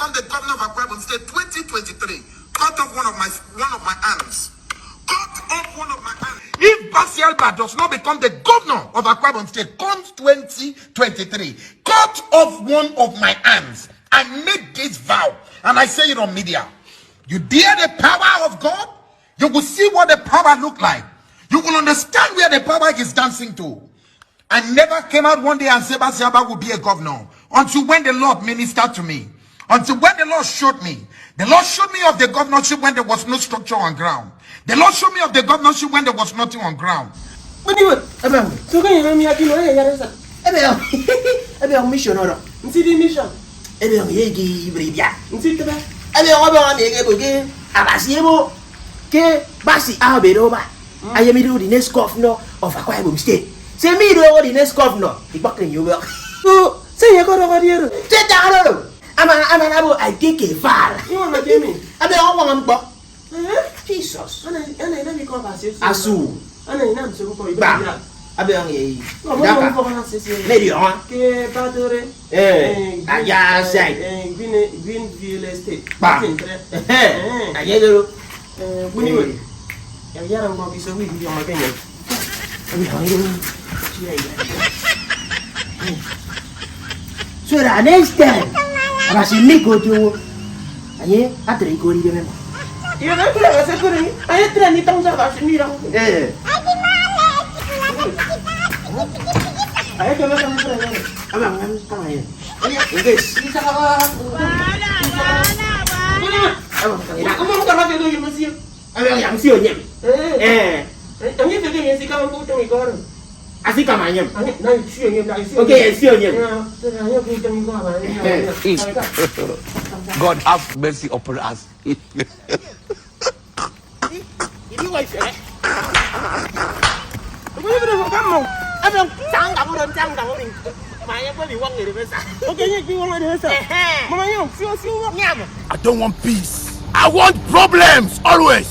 become the governor of Akwa Ibom State 2023, cut off one of my hands. Cut off one of my hands. If Basi Alba does not become the governor of Akwa Ibom State comes 2023, cut off one of my hands. I made this vow, and I say it on media. You dare the power of God, you will see what the power look like. You will understand where the power is dancing to. I never came out one day and said Basi Alba will be a governor until when the Lord ministered to me. Until when the Lord showed me. The Lord showed me of the governorship when there was no structure on ground. The Lord showed me of the governorship when there was nothing on ground. So can you hear me? I can hear mission or the mission. Basi Alberoba. I am the next governor of Akwa Ibom State. Say me the next governor. The buckling you will. Say you got over here. Sit down. I take a file. You want to give me? I don't want to. Jesus. Asu. Lady on. Aya say. Greenville Estate. I get it. I am going to be so weak with your opinion. So the next time, I was in Nico to after you go to the member. You know, I had to any tongues of us in Miro. I had to look at come here. This is I'm still him. I'm here to give you a come to me. I think I'm him. Okay, still him. God have mercy upon us. I don't want peace. I want problems always.